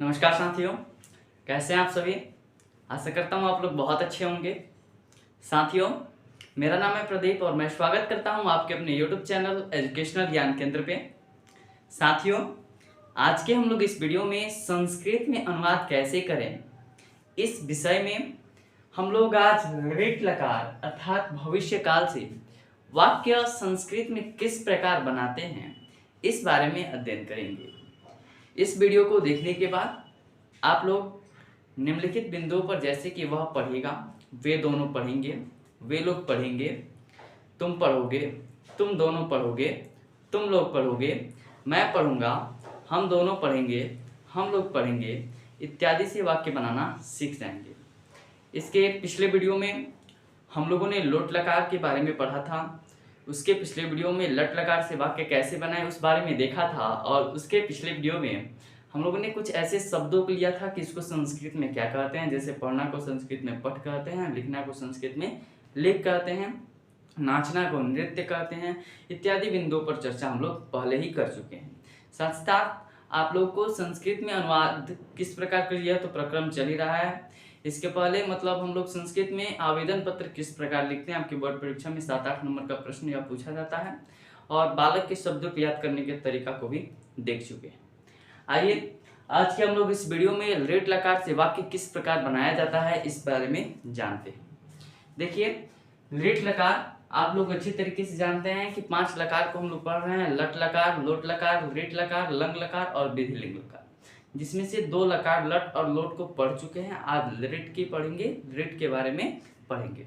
नमस्कार साथियों, कैसे हैं आप सभी। आशा करता हूँ आप लोग बहुत अच्छे होंगे। साथियों, मेरा नाम है प्रदीप और मैं स्वागत करता हूँ आपके अपने YouTube चैनल एजुकेशनल ज्ञान केंद्र पे। साथियों, आज के हम लोग इस वीडियो में संस्कृत में अनुवाद कैसे करें, इस विषय में हम लोग आज ऋट लकार अर्थात भविष्य काल से वाक्य संस्कृत में किस प्रकार बनाते हैं, इस बारे में अध्ययन करेंगे। इस वीडियो को देखने के बाद आप लोग निम्नलिखित बिंदुओं पर, जैसे कि वह पढ़ेगा, वे दोनों पढ़ेंगे, वे लोग पढ़ेंगे, तुम पढ़ोगे, तुम दोनों पढ़ोगे, तुम लोग पढ़ोगे, मैं पढ़ूंगा, हम दोनों पढ़ेंगे, हम लोग पढ़ेंगे इत्यादि से वाक्य बनाना सीख जाएंगे। इसके पिछले वीडियो में हम लोगों ने लोट लकार के बारे में पढ़ा था। उसके पिछले वीडियो में लट लकार से वाक्य कैसे बनाए उस बारे में देखा था। और उसके पिछले वीडियो में हम लोगों ने कुछ ऐसे शब्दों को लिया था कि इसको संस्कृत में क्या कहते हैं। जैसे पढ़ना को संस्कृत में पठ कहते हैं, लिखना को संस्कृत में लेख कहते हैं, नाचना को नृत्य कहते हैं इत्यादि बिंदुओं पर चर्चा हम लोग पहले ही कर चुके हैं। साथ साथ आप लोग को संस्कृत में अनुवाद किस प्रकार करिए तो प्रक्रम चल ही रहा है। इसके पहले मतलब हम लोग संस्कृत में आवेदन पत्र किस प्रकार लिखते हैं, आपकी बोर्ड परीक्षा में 7-8 नंबर का प्रश्न यह पूछा जाता है। और बालक के शब्दों को याद करने के तरीका को भी देख चुके हैं। आइए आज के हम लोग इस वीडियो में ऋट लकार से वाक्य किस प्रकार बनाया जाता है इस बारे में जानते हैं। देखिए, ऋट लकार आप लोग अच्छी तरीके से जानते हैं कि 5 लकार को हम लोग पढ़ रहे हैं। लट लकार, लोट लकार, ऋट लकार, लंग लकार और विधिलिंग लकार, जिसमें से 2 लकार लट और लोट को पढ़ चुके हैं। आज ऋट की पढ़ेंगे, ऋट के बारे में पढ़ेंगे।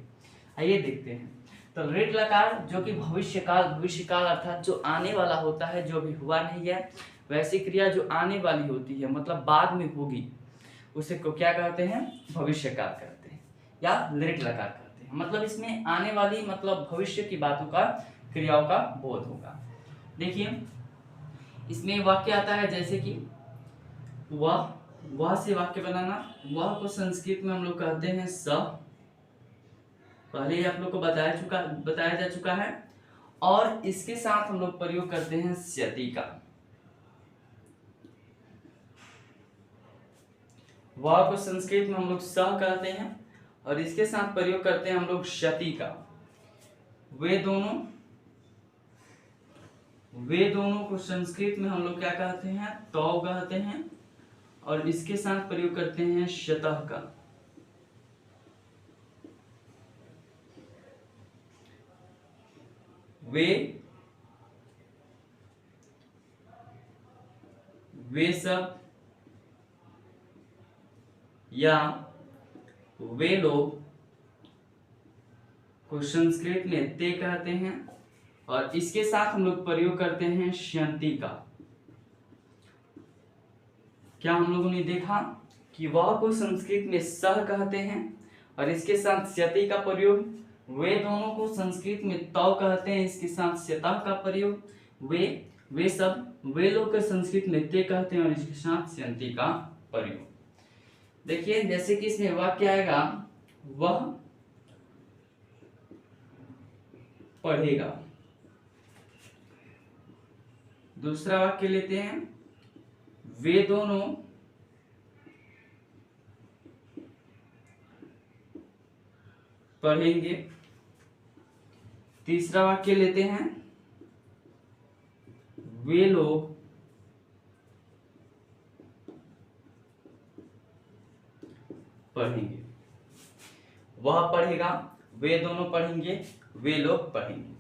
आइए देखते हैं। तो ऋट लकार जो कि भविष्यकाल अर्थात जो आने वाला होता है, जो भी हुआ नहीं है वैसी क्रिया जो आने वाली होती है, मतलब बाद में होगी, उसे को क्या कहते हैं, भविष्यकाल कहते हैं या ऋट लकार कहते हैं। मतलब इसमें आने वाली मतलब भविष्य की बातों का, क्रियाओं का बोध होगा। देखिए, इसमें वाक्य आता है जैसे कि वह से वाक्य बनाना। वह को संस्कृत में हम लोग कहते हैं स, पहले ही आप लोग को बताया जा चुका है। और इसके साथ हम लोग प्रयोग करते हैं स्यति का। वह को संस्कृत में हम लोग स कहते हैं और इसके साथ प्रयोग करते हैं हम लोग क्षति का। वे दोनों को संस्कृत में हम लोग क्या कहते हैं, तौ कहते हैं और इसके साथ प्रयोग करते हैं शतः का। वे सब या वे लोग को संस्कृत में ते कहते हैं और इसके साथ हम लोग प्रयोग करते हैं श्यंति का। क्या हम लोगों ने देखा कि वह को संस्कृत में सह कहते हैं और इसके साथ स्यति का प्रयोग। वे दोनों को संस्कृत में तौ कहते हैं, इसके साथ स्यतः का प्रयोग। वे सब वे लोग को संस्कृत में ते कहते हैं और इसके साथ स्यंति का प्रयोग। देखिए, जैसे कि इसमें वाक्य आएगा वह पढ़ेगा। दूसरा वाक्य लेते हैं, वे दोनों पढ़ेंगे। तीसरा वाक्य लेते हैं, वे लोग पढ़ेंगे। वह पढ़ेगा, वे दोनों पढ़ेंगे, वे लोग पढ़ेंगे।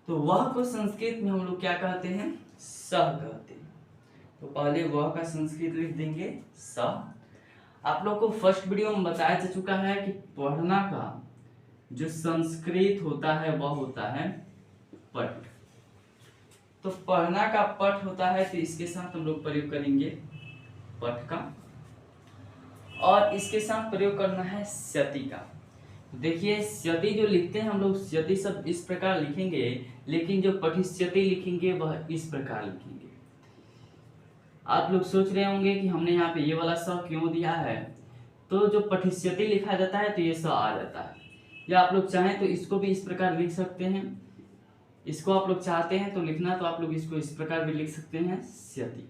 तो वह को संस्कृत में हम लोग क्या कहते हैं, सह कहते हैं। तो पहले वह का संस्कृत लिख देंगे सह। आप लोग को फर्स्ट वीडियो में बताया जा चुका है कि पढ़ना का जो संस्कृत होता है वह होता है पठ। तो पढ़ना का पठ होता है, तो इसके साथ हम लोग प्रयोग करेंगे पठ का और इसके साथ प्रयोग करना है स्यति का। देखिए, स्यति जो लिखते हैं हम लोग, स्यति सब इस प्रकार लिखेंगे, लेकिन जो पठिष्यति लिखेंगे वह इस प्रकार लिखेंगे। आप लोग सोच रहे होंगे कि हमने यहाँ पे ये वाला स क्यों दिया है। तो जो पठिष्यति लिखा जाता है तो ये स आ जाता है, या आप लोग चाहें तो इसको भी इस प्रकार लिख सकते हैं। इसको आप लोग चाहते हैं तो लिखना, तो आप लोग इसको इस प्रकार भी लिख सकते हैं स्यति।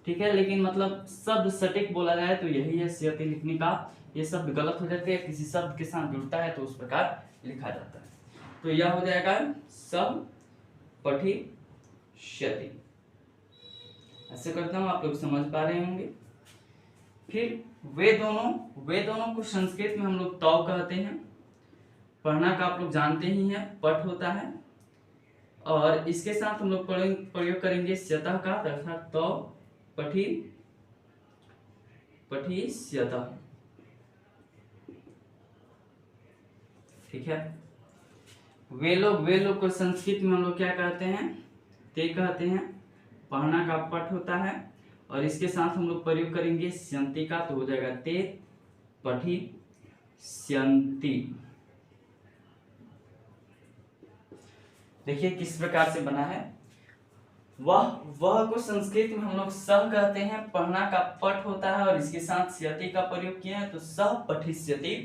ठीक है, लेकिन मतलब शब्द सटीक बोला जाए तो यही है स्यति लिखने का। ये शब्द गलत हो जाते हैं, किसी शब्द के साथ जुड़ता है तो उस प्रकार लिखा जाता है। तो यह हो जाएगा सब पठिष्यति। ऐसे करता हूं, आप लोग समझ पा रहे होंगे। फिर वे दोनों को संस्कृत में हम लोग तौ कहते हैं। पढ़ना का आप लोग जानते ही हैं, पठ होता है, और इसके साथ हम लोग प्रयोग करेंगे स्यतः का, अर्थात तौ पठिष्यतः। ठीक है, वे लोग को संस्कृत में हम लोग क्या कहते हैं, ते कहते हैं। पढ़ना का पठ होता है, और इसके साथ हम लोग प्रयोग करेंगे स्यन्ति का, तो हो जाएगा ते पठिष्यन्ति। देखिए किस प्रकार से बना है। वह को संस्कृत में हम लोग सह कहते हैं। पढ़ना का पठ होता है और इसके साथ स्यति का प्रयोग किया है, तो सह पठिष्यति।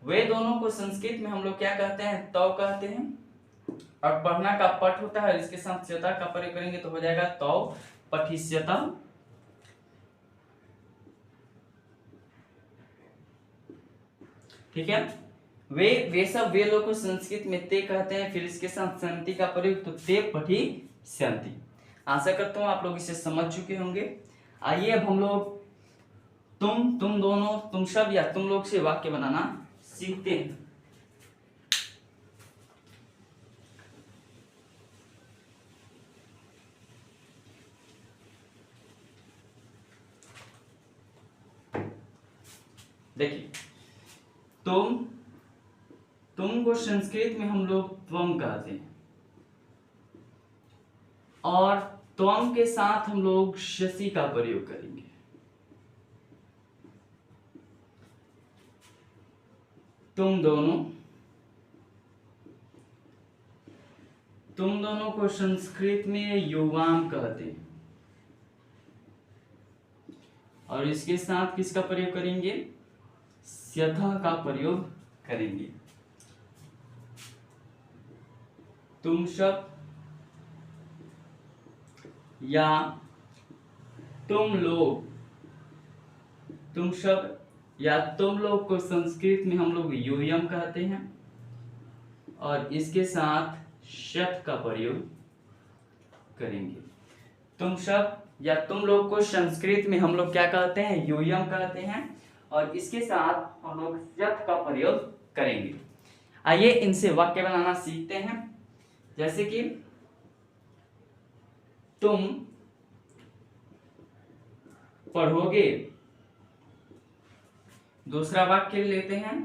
वे दोनों को संस्कृत में हम लोग क्या कहते हैं, तौ कहते हैं, और पढ़ना का पठ होता है और इसके साथ स्यता का प्रयोग करेंगे तो हो जाएगा तौ पठिष्यतः। ठीक है, वे लोग को संस्कृत में ते कहते हैं, फिर इसके साथ संति का प्रयोग, तो ते पठिष्यन्ति। आशा करता हूं आप लोग इसे समझ चुके होंगे। आइए अब हम लोग तुम दोनों, तुम सब या तुम लोग से वाक्य बनाना सीखते हैं। देखिए, तुम को संस्कृत में हम लोग त्वम कहते हैं, और त्वम के साथ हम लोग शशि का प्रयोग करेंगे। तुम दोनों को संस्कृत में युवाम कहते हैं, और इसके साथ किसका प्रयोग करेंगे, स्यथा का प्रयोग करेंगे। तुम सब या तुम लोग, तुम सब या तुम लोग को संस्कृत में हम लोग यूयम कहते हैं, और इसके साथ शत का प्रयोग करेंगे। तुम सब या तुम लोग को संस्कृत में हम लोग क्या कहते हैं, यूयम कहते हैं, और इसके साथ हम लोग शत का प्रयोग करेंगे। आइए इनसे वाक्य बनाना सीखते हैं। जैसे कि तुम पढ़ोगे, दूसरा वाक्य लेते हैं,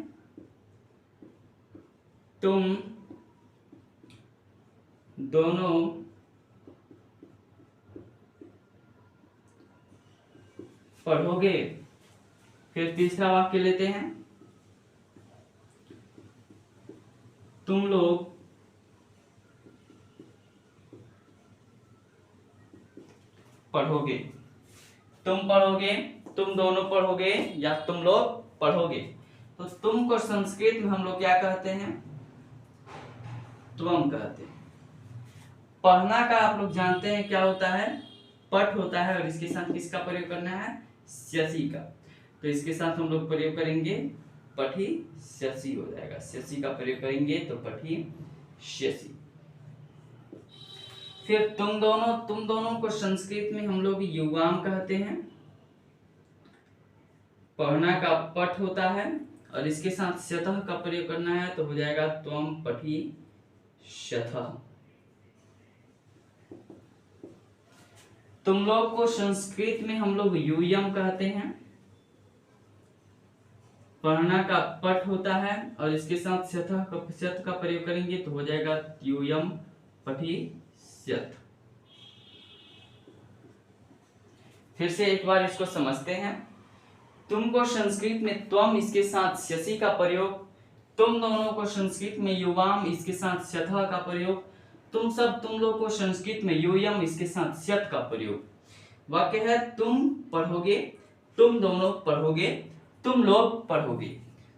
तुम दोनों पढ़ोगे। फिर तीसरा वाक्य लेते हैं, तुम लोग पढ़ोगे। तुम पढ़ोगे, तुम दोनों पढ़ोगे, या तुम लोग पढ़ोगे। तो तुम को संस्कृत में हम लोग क्या कहते हैं, त्वम कहते हैं। पढ़ना का आप लोग जानते हैं क्या होता है, पठ होता है, और इसके साथ किसका प्रयोग करना है, शशि का। तो इसके साथ हम लोग प्रयोग करेंगे पठी शशि हो जाएगा। शशि का प्रयोग करेंगे तो पठी शशि। फिर तुम दोनों को संस्कृत में हम लोग युवाम कहते हैं। पढ़ना का पठ होता है, और इसके साथ शतः का प्रयोग करना है, तो हो जाएगा त्वम पठी शतः। तुम लोग को संस्कृत में हम लोग यूयम कहते हैं। पढ़ना का पठ होता है, और इसके साथ शत का प्रयोग करेंगे तो हो जाएगा यूयम पठी शत। फिर से एक बार इसको समझते हैं। तुमको संस्कृत में त्वम, इसके साथ शशि का प्रयोग। तुम दोनों को संस्कृत में युवाम, इसके साथ शतः का प्रयोग। तुम लोग को संस्कृत में यूयम, इसके साथ शत का प्रयोग। वाक्य है तुम पढ़ोगे, तुम दोनों पढ़ोगे, तुम लोग पढ़ोगे।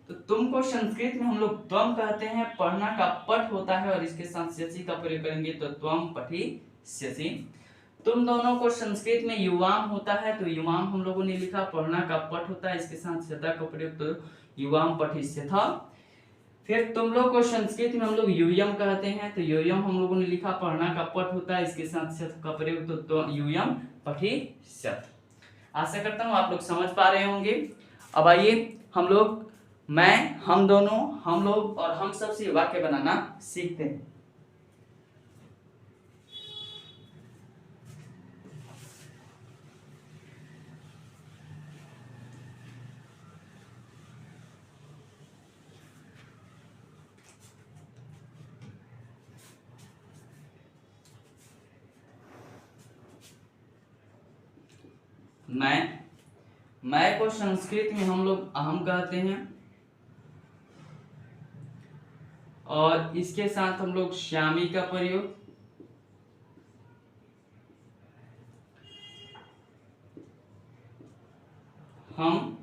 तो तुमको संस्कृत में हम लोग त्वम कहते हैं। पढ़ना का पठ होता है, और इसके साथ शशि का प्रयोग करेंगे तो त्वम पठी शशि। तुम दोनों को संस्कृत में युवाम होता है, तो युवाम हम लोगों ने लिखा, पढ़ना का पठ होता है, इसके साथ स्यता का प्रयोग, तो युवाम पठिष्यथ। फिर तुम लोग को संस्कृत में हम लोग यूयम कहते हैं, तो यूयम हम लोगों ने लिखा, पढ़ना का पठ होता है, इसके साथ स्यथ का प्रयोग, तो यूयम पठिष्यथ। आशा करता हूँ आप लोग समझ पा रहे होंगे। अब आइए हम लोग मैं, हम दोनों, हम लोग और हम सब से वाक्य बनाना सीखते हैं। मैं को संस्कृत में हम लोग अहम कहते हैं, और इसके साथ हम लोग श्यामी का प्रयोग, हम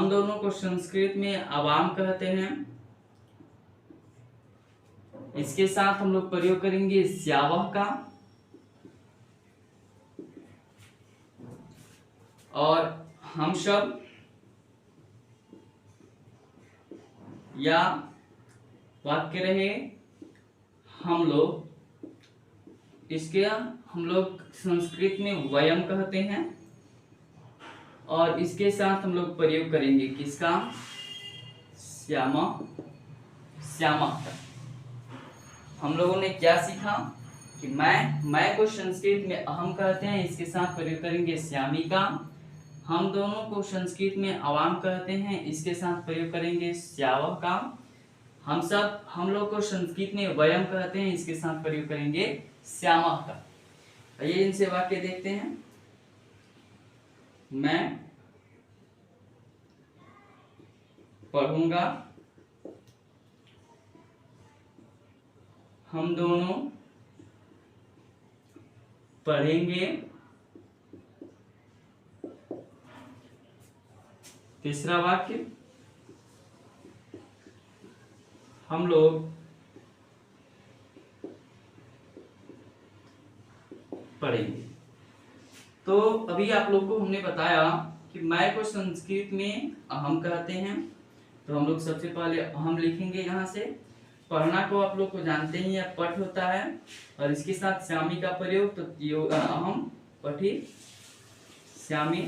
दोनों को संस्कृत में अवाम कहते हैं, इसके साथ हम लोग प्रयोग करेंगे स्यावह का, और हम सब या वाक्य रहे हम लोग, इसके हम लोग संस्कृत में वयम कहते हैं, और इसके साथ हम लोग प्रयोग करेंगे किसका, श्यामा, श्यामा का। हम लोगों ने क्या सीखा कि मैं को संस्कृत में अहम कहते हैं, इसके साथ प्रयोग करेंगे श्यामी का। हम दोनों को संस्कृत में अवाम कहते हैं, इसके साथ प्रयोग करेंगे श्यावह का। हम लोग को संस्कृत में वयम कहते हैं, इसके साथ प्रयोग करेंगे श्यामा का। आइए इनसे वाक्य देखते हैं। मैं पढ़ूंगा, हम दोनों पढ़ेंगे, तीसरा वाक्य हम लोग पढ़ेंगे। तो अभी आप लोग को हमने बताया कि मैं को संस्कृत में अहम कहते हैं, तो हम लोग सबसे पहले अहम लिखेंगे यहाँ से। पढ़ना को आप लोग को जानते ही या पठ होता है, और इसके साथ श्यामी का प्रयोग, तो अहम पठी श्यामी।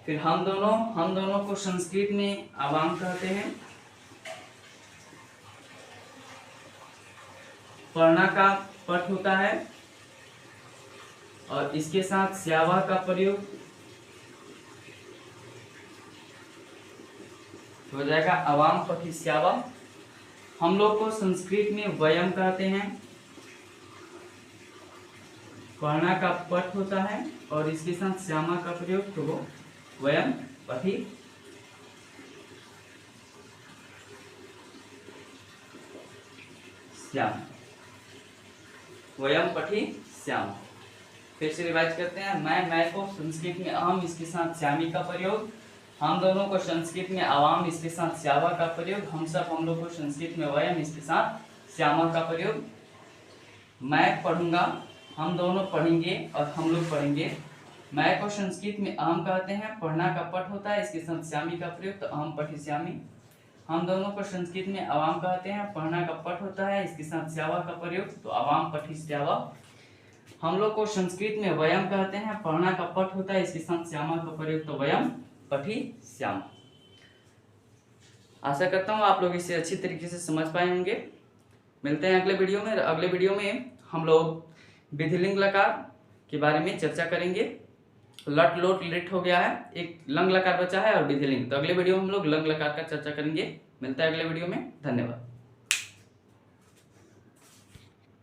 फिर हम दोनों को संस्कृत में अवाम कहते हैं, पढ़ना का पठ होता है, और इसके साथ श्यावा का प्रयोग हो जाएगा अवाम पठी श्यावा। हम लोग को संस्कृत में वयम कहते हैं, पढ़ना का पठ होता है, और इसके साथ श्यामा का प्रयोग, तो वयम पठी श्याम, वयम पठी श्याम। फिर से रिवाइज करते हैं। मैं को संस्कृत में अहम, इसके साथ श्यामी का प्रयोग। हम दोनों को संस्कृत में अवाम, इसके साथ श्यावा का प्रयोग। हम लोग को संस्कृत में वयम, इसके साथ श्यामा का प्रयोग। मैं पढ़ूंगा, हम दोनों पढ़ेंगे, और हम लोग पढ़ेंगे। मैं को संस्कृत में अहम कहते हैं, पढ़ना का पठ होता है, इसके साथ श्यामी का प्रयोग, तो अहम पठी श्यामी। हम दोनों को संस्कृत में अवाम कहते हैं, पढ़ना का पठ होता है, इसके साथ श्यावा का प्रयोग, तो अवाम पठी श्यावा। हम लोग को संस्कृत में वयम कहते हैं, पढ़ना का पठ होता है, इसके साथ श्यामा का प्रयोग, तो वयम पठी श्यामा। आशा करता हूँ आप लोग इसे अच्छी तरीके से समझ पाए होंगे। मिलते हैं अगले वीडियो में। अगले वीडियो में हम लोग विधिलिंग लकार के बारे में चर्चा करेंगे। लट लोट लिट हो गया है, एक लंग लकार बचा है और विधिलिंग। तो अगले वीडियो में हम लोग लंग लकार का चर्चा करेंगे। मिलता है अगले वीडियो में। धन्यवाद।